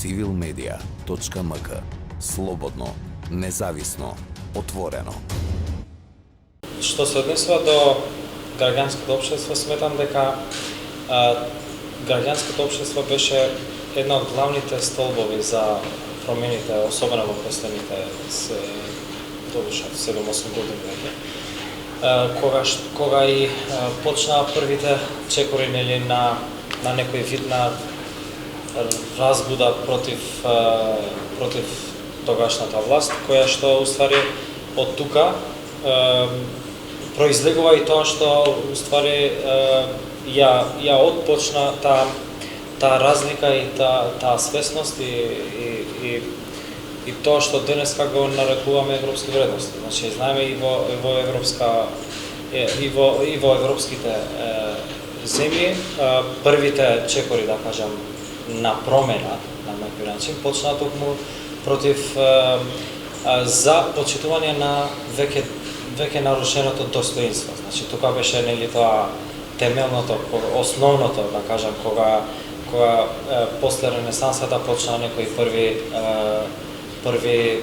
civilmedia.mk. Слободно, независно, отворено. Што се однесува до граѓанското општество, сметам дека граѓанското општество беше една од главните столбови за промените, особено во последните 7-8 години веќе. Кога и почнаа првите чекори на некој вид на разбуда против тогашната власт, која што уствари од тука произлегува и тоа што уствари ја отпочна таа разлика и таа свесност и тоа што денеска го нарекуваме европски вредности. Значи знаеме и во европските земји првите чекори, да кажам, на промена на некој начин почнаа токму против за почитување на веќе нарушеното достоинство. Значи тука беше нели тоа темелното, основното, да кажам, кога после Ренесансата почна некои први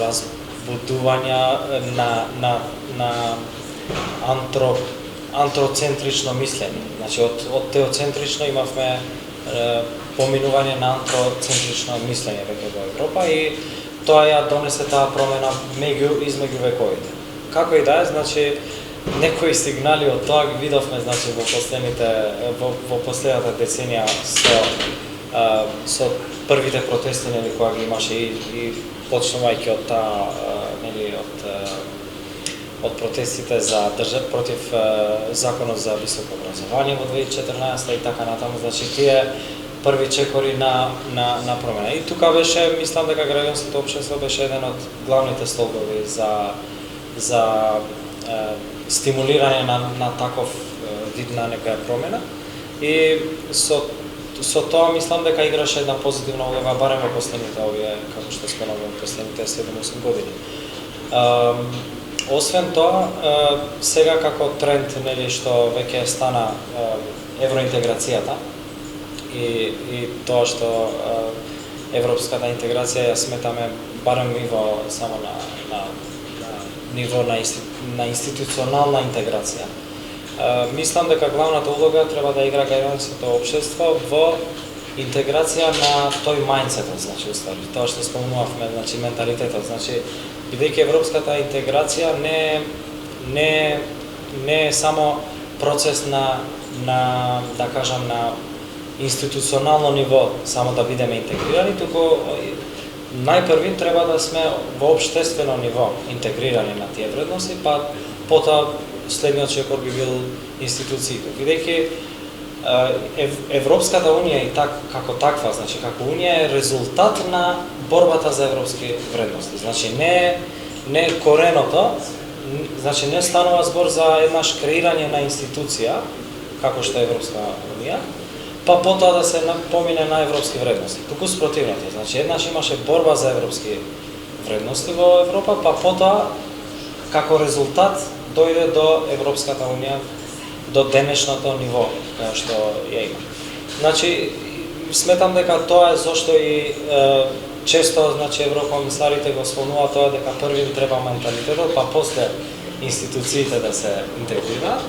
разбудувања на антроцентрично мислење. Значи од теоцентрично имавме поминување на антроцентрично мислење веќе во Европа и тоа ја донесе таа промена измеѓу вековите. Како и да е, значи некои сигнали од тоа ги видовме, значи во последната деценија со првите протести, нели, кога ги имаше и почнувајќи од таа нели од протестите за против законот за високо образование во 2014 и така натаму, значи тие први чекори на промена. И тука беше, мислам дека граѓанското општество беше еден од главните столбови за стимулирање на таков вид на некоја промена. И со тоа мислам дека играше една позитивна улога, барем во последните како што споменувам, последните 7-8 години. Освен тоа, сега како тренд, нели, што веќе стана евроинтеграцијата и тоа што европската интеграција ја сметаме барем ниво само на ниво на институционална интеграција. Мислам дека главната улога треба да игра граѓанското општество во интеграција на тој мајндсетот, значи уствари тоа што спомнувавме, значи менталитетот, значи бидејќи европската интеграција не е само процес на да кажам на институционално ниво само да бидеме интегрирани, туку најпрви треба да сме во општествено ниво интегрирани на тие вредности, па потоа следниот чекор би бил институциите. Бидејќи Европската унија и како таква, значи како унија е резултат на борбата за европски вредности. Значи не кореното, значи не станува збор за еднаш креирање на институција како што е Европска унија, па потоа да се помине на европски вредности. Туку спротивното, значи еднаш имаше борба за европски вредности во Европа, па потоа како резултат дојде до Европската унија, до денешното ниво кај што ја има. Значи сметам дека тоа е зошто и често, значи, еврокомисарите го спомнуваат тоа дека први треба менталитетот, па после институциите да се интегрираат,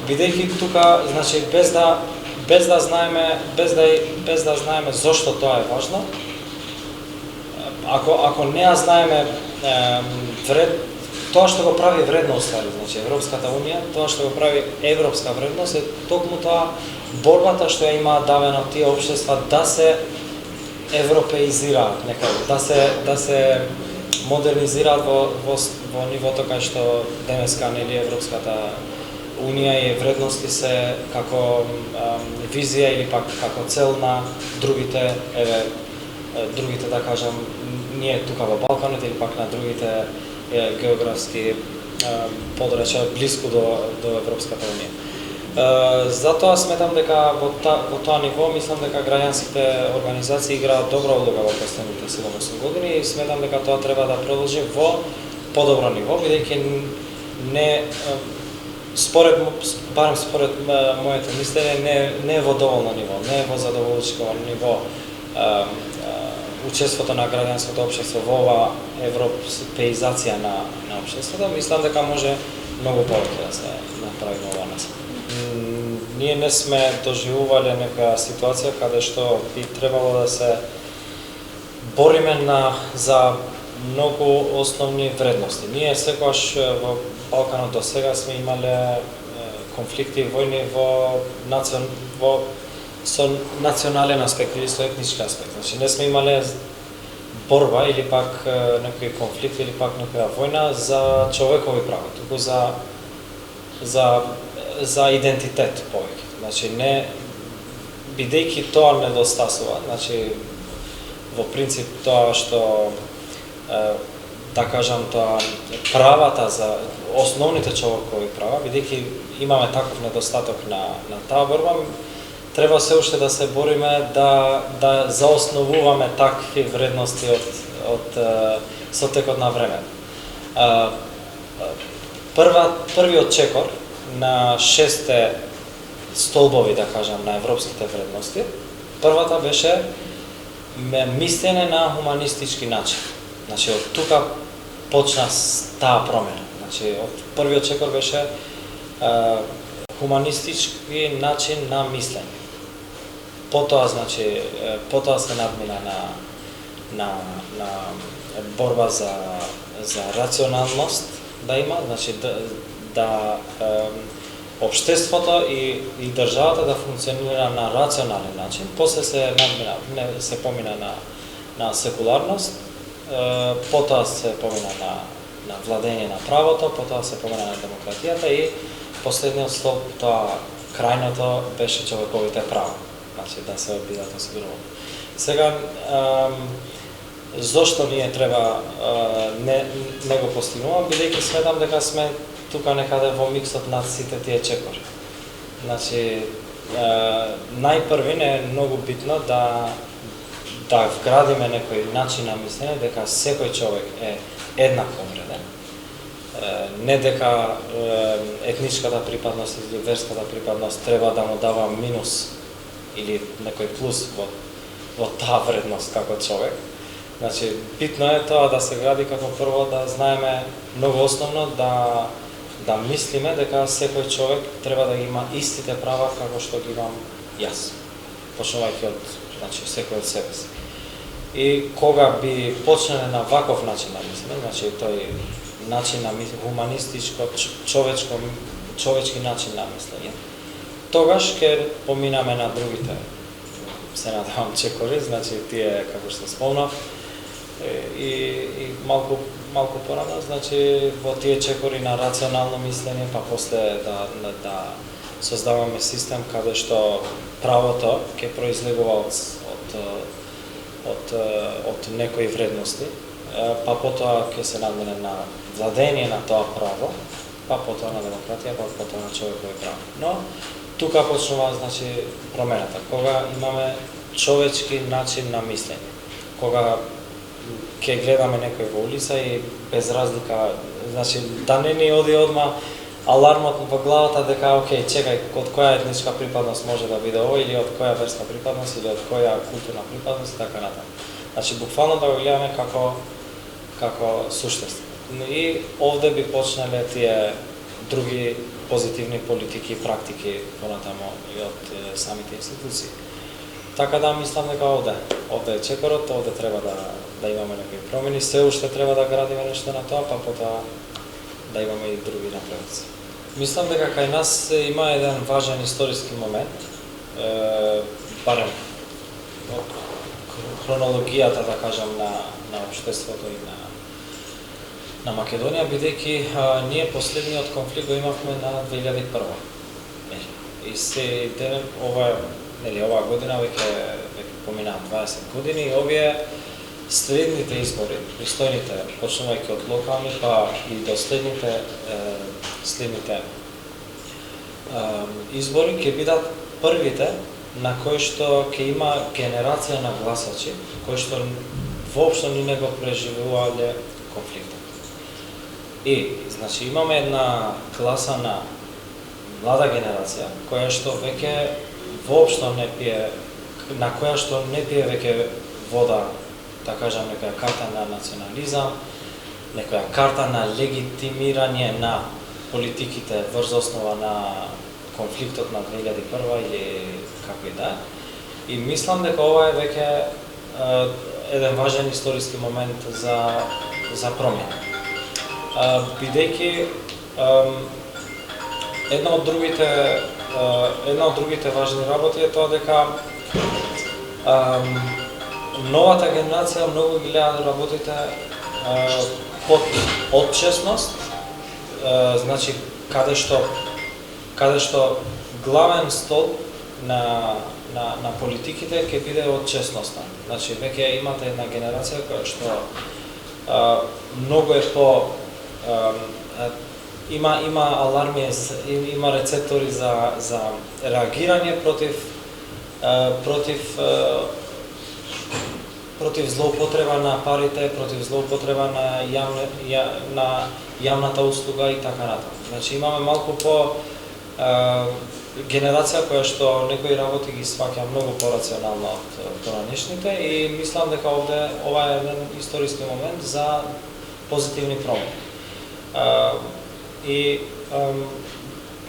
бидејќи тука, значи, без да знаеме зошто тоа е важно, ако не ја знаеме тоа што го прави вредно уствари, значи Европската унија, тоа што го прави европска вредност е токму тоа борбата што ја имаат давено тие општества да се европеизираат некаде, да се модернизираат во нивото кај што денеска, нели, Европската унија и вредности се како визија или пак како цел на другите, да кажам, ние тука во Балканот или пак на другите географски подрачја близко до Европската унија. Затоа сметам дека во тоа ниво мислам дека граѓанските организации играат добра улога во последните 7-8 години и сметам дека тоа треба да продолжи во подобро ниво, бидејќи барем според моето мислење, не е во доволно ниво, не е во задоволувачко ниво учеството на граѓанското општество во ова европеизација на општеството, мислам дека може многу повеќе да се направи во нас. Ние не сме доживувале некоја ситуација каде што би требало да се бориме за многу основни вредности. Ние секогаш во Балканот до сега сме имале конфликти и војни со национален аспект или со етнички аспект. Значи не сме имале борба или пак некој конфликт или пак некоја војна за човекови права, туку за идентитет повеќе. Значи не бидејќи тоа недостасува, значи во принцип тоа што да кажам тоа правата за основните човекови права, бидејќи имаме таков недостаток на таа борба, треба се уште да се бориме да заосновуваме такви вредности од со текот на време. Првиот чекор на 6 столбови, да кажам, на европските вредности, првата беше мислење на хуманистички начин. Значи од тука почна таа промена. Значи од првиот чекор беше хуманистички начин на мислење. Потоа се надмина на борба за рационалност да има, значи да општеството и државата да функционира на рационален начин. После се помина на секуларност, потоа се помина на владење на правото, потоа се помина на демократијата и последниот столб, тоа крајното беше човековите права. Значи да се бидат осигурувани. Сега зошто ние треба не го постигнуваме, бидејќи сметам дека сме тука некаде во миксот на сите тие чекори. Значи најпрви не е многу битно да вградиме некој начин на мислење дека секој човек е еднакво вреден. Не дека етничката припадност или верската припадност треба да му дава минус или некој плюс во таа вредност како човек. Значи, битно е тоа да се гради како прво да знаеме многу основно да мислиме дека секој човек треба да има истите права како што ги имам јас. Почнувајќи од секој од себе си. И кога би почнале на ваков начин на мислење, значи тој начин на хуманистичко, човечки начин на мислење, тогаш ќе поминаме на другите, се надевам, чекори, значи тие како што спомнав, и малку порано, значи во тие чекори на рационално мислење, па после да создаваме систем каде што правото ќе произлегува од некои вредности, па потоа ќе се надмине на владење на тоа право, па потоа на демократија, па потоа на човекови права. Но тука почнува, значи, промената, кога имаме човечки начин на мислење, кога ќе гледаме некој во улица и без разлика, значи, да не ни оди одма алармот во главата дека, окей, чекај, од која етничка припадност може да биде ово, или од која верска припадност, или од која културна припадност, и така натаму. Значи, буквално да го гледаме како суштество. И овде би почнале тие други позитивни политики и практики понатамо и од самите институции. Така да мислам дека овде е чекорот, овде треба да имаме некои промени, се уште треба да градиме нешто на тоа, па потоа да имаме и други напредоци. Мислам дека кај нас има еден важен историски момент, барем од хронологијата, да кажам, на општеството и на Македонија, бидејќи ние последниот конфликт го имавме на 2001. И се денем, оваа година веќе поминаа 20 години, и овие следните избори, пристојните, почнувајќи од локални, па и до следните избори, ќе бидат првите на кои што ќе има генерација на гласачи, кои што воопшто не го преживувале конфликтот. И, значи, имаме една класа на млада генерација, која што веќе воопшто не пие, на која што не пие веќе вода да кажам, некоја карта на национализам, некоја карта на легитимирање на политиките врз основа на конфликтот на 2001 или како и да е. И мислам дека ова е веќе еден важен историски момент за промена. Бидејќи една од другите важни работи е тоа дека новата генерација многу ги гледа работите под отчесност, значи каде што главен стол на политиките ќе биде отчесноста. Значи веќе имате една генерација која што многу е по има аларми, има рецептори за реагирање против злоупотреба на парите, против злоупотреба на јавната услуга и така натаму. Значи имаме малку по генерација која што некои работи ги сваќа многу порационално од поранешните и мислам дека ова е еден историски момент за позитивни промени. И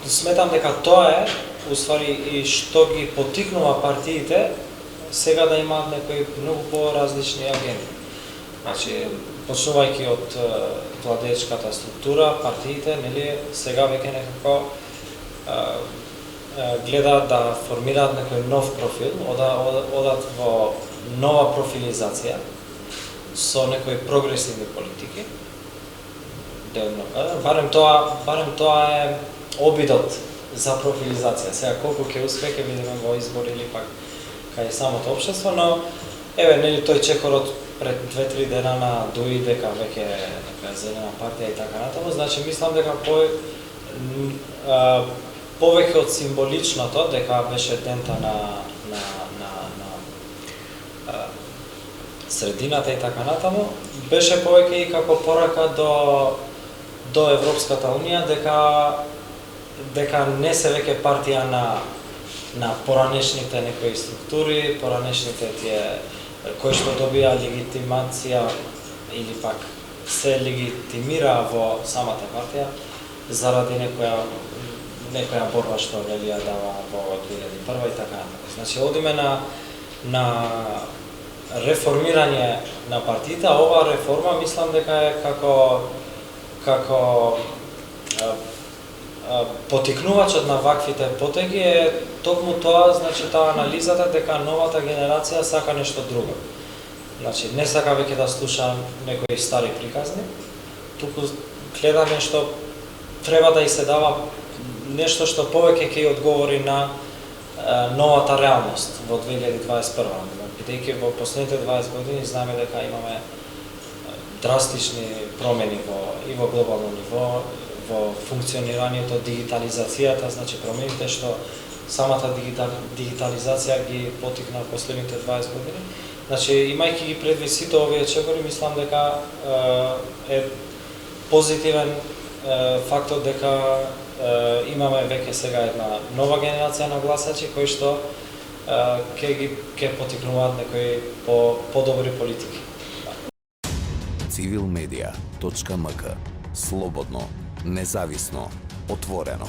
сметам дека тоа е уствари и што ги поттикнува партиите сега да имаат некои многу по-различни агенди. Значи, почнувајќи од владеечката структура, партиите, нели, сега веќе некако гледаат да формираат некој нов профил, одат во нова профилизација со некои прогресивни политики. Барем тоа е обидот за профилизација. Сега колку ќе успее ќе видиме во избори или пак кај самото општество, но еве нели тој чекорот пред 2-3 дена на ДУИ дека веќе нека зелена партија и така натаму, значи мислам дека повеќе од символичното дека беше дента на средината и така натаму, беше повеќе и како порака до Европската унија дека не се веќе партија на поранешните некои структури, поранешните тие кои што добија легитимација или пак се легитимира во самата партија заради некоја борба што нели ја дава во 2001 и така натаму. Значи одиме на реформирање на партиите, а оваа реформа мислам дека е како потикнувачот на ваквите потеги е токму тоа, значи таа анализата дека новата генерација сака нешто друго. Значи не сака веќе да слуша некои стари приказни, туку гледа нешто, треба да и се дава нешто што повеќе ќе одговори на новата реалност во 2021. Бидејќи во последните 20 години знаеме дека имаме драстични промени и во глобално ниво, во функционирањето, дигитализацијата, значи промените што самата дигитализација ги потикна последните 20 години. Значи, имајќи ги предвид сите овие чекори, мислам дека е позитивен фактот дека имаме веќе сега една нова генерација на гласачи кои што ќе потикнуваат некои подобри политики. civilmedia.mk Слободно, независно, отворено.